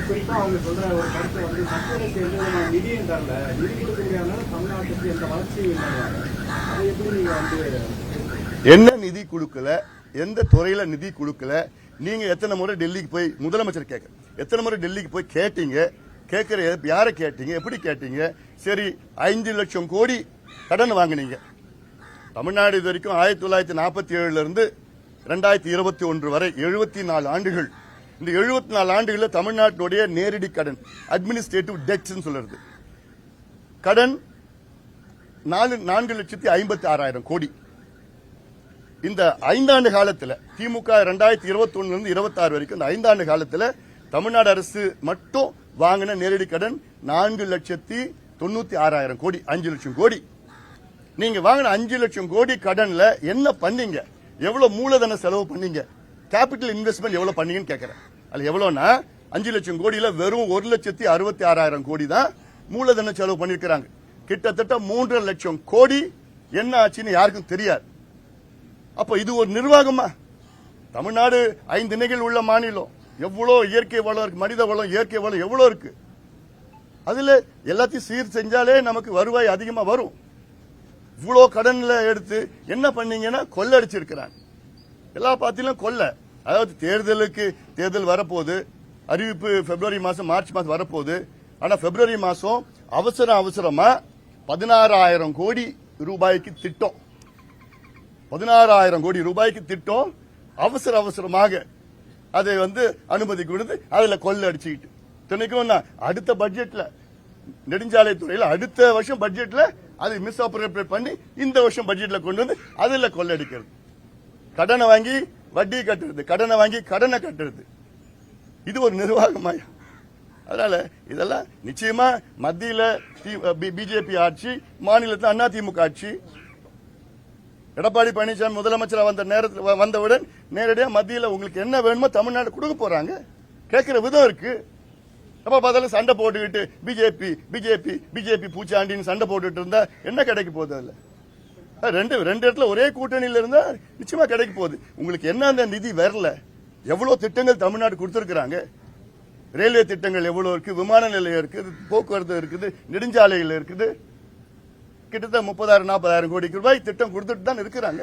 குறிப்பா அவங்க சொல்ற ஒரு கருத்து வந்து மத்திய அரசு நிதியும் தரல, நிதி கொடுக்க முடியாத தமிழ்நாட்டுக்கு எந்த வளர்ச்சியும் இல்லாத, அதை எப்படி நீங்க வந்து என்ன நிதி கொடுக்கல, எந்த துறையில நிதி கொடுக்கல? நீங்க எத்தனை முறை டெல்லிக்கு போய் முதலமைச்சர் கேட்க, எத்தனை முறை டெல்லிக்கு போய் கேட்டீங்க? கேட்கிற யாரை கேட்டீங்க? எப்படி கேட்டீங்க? சரி, 5 லட்சம் கோடி கடன் வாங்கினீங்க. தமிழ்நாடு இது வரைக்கும் 1947 இருந்து 2021 வரை 74 ஆண்டுகள். இந்த 74 ஆண்டுகளில் தமிழ்நாட்டுடைய நேரடி கடன், அட்மினிஸ்ட்ரேட்டிவ் டெட்ஸ் சொல்றது, கடன் 4,56,000 கோடி. இந்த 5 ஆண்டு காலத்தில் திமுக 2021 இருந்து 26 வரைக்கும் இந்த 5 ஆண்டு காலத்தில் தமிழ்நாடு அரசு மட்டும் வாங்கின நேரடி கடன் 4,96,000 கோடி, 5 லட்சம் கோடி. நீங்க வாங்கின 5 லட்சம் கோடி கடன்ல என்ன பண்ணீங்க? எவ்வளவு மூலதன செலவு பண்ணீங்க? கேபிட்டல் இன்வெஸ்ட்மெண்ட் எவ்வளவு பண்ணீங்கன்னு கேட்கிறேன். அது எவ்வளவுனா 5 லட்சம் கோடியில வெறும் 1,66,000 கோடி தான் மூலதன செலவு பண்ணிருக்கிறாங்க. கிட்டத்தட்ட 3.5 லட்சம் கோடி என்ன ஆச்சுன்னு யாருக்கும் தெரியாது. அப்ப இது ஒரு நிர்வாகமா? தமிழ்நாடு 5 திணைகள் உள்ள மாநிலம், எவ்வளவு இயற்கை வளம் இருக்கு, மனித வளம், இயற்கை வளம் எவ்வளவு இருக்கு. அதுல எல்லாத்தையும் சீர் செஞ்சாலே நமக்கு வருவாய் அதிகமா வரும். இவ்வளவு கடன்ல எடுத்து என்ன பண்ணீங்கன்னா கொள்ளடிச்சிருக்கிறாங்க. எல்லா பாத்திலும் கொள்ள. அதாவது தேர்தல் வரப்போகுது, அறிவிப்பு பிப்ரவரி மாசம் மார்ச் மாசம் வரப்போகுது. ஆனா பிப்ரவரி மாசம் அவசரமா 16,000 கோடி ரூபாய்க்கு திட்டம், 16,000 கோடி ரூபாய்க்கு திட்டம் அவசரமாக அதை அனுமதி கொடுத்து அதுல கொள்ள அடிச்சுக்கிட்டு. துணைக்கும் அடுத்த பட்ஜெட்ல நெடுஞ்சாலை துறையில் அடுத்த வருஷம் பட்ஜெட்ல அது மிஸ் அப்ரோப்ரியேட் பண்ணி இந்த வருஷம் பட்ஜெட்ல கொண்டு வந்து அதுல கொள்ளடிக்கிறது. கடனை வாங்கி வட்டி கட்டுறது, கடனை வாங்கி கடனை கட்டுறது. இது ஒரு நிர்வாகமாயா? அதனால இதெல்லாம் நிச்சயமா மத்தியில பிஜேபி ஆட்சி, மாநிலத்தில் அதிமுக ஆட்சி. எடப்பாடி பழனிசாமி முதலமைச்சர் வந்தவுடன் நேரடியாக மத்தியில் உங்களுக்கு என்ன வேணுமோ தமிழ்நாடு கொடுக்க போறாங்க. கேட்கிற விதம் இருக்கு. எப்ப பார்த்தாலும் சண்டை போட்டுக்கிட்டு பிஜேபி பூச்சாண்டின்னு சண்டை போட்டுட்டு இருந்தா என்ன கிடைக்க போகுது? அதுல ரெண்டு இடத்துல ஒரே கூட்டணியில இருந்தா நிச்சயமா கிடைக்க போகுது. உங்களுக்கு என்ன அந்த நிதி வரல? எவ்வளவு திட்டங்கள் தமிழ்நாடு கொடுத்திருக்கிறாங்க. ரயில்வே திட்டங்கள் எவ்வளவு இருக்கு, விமான நிலையம் இருக்குது, போக்குவரத்து இருக்குது, நெடுஞ்சாலைகள் இருக்குது. கிட்டத்தட்ட 30,000 40,000 கோடி ரூபாய் திட்டம் கொடுத்துட்டு தான் இருக்கிறாங்க.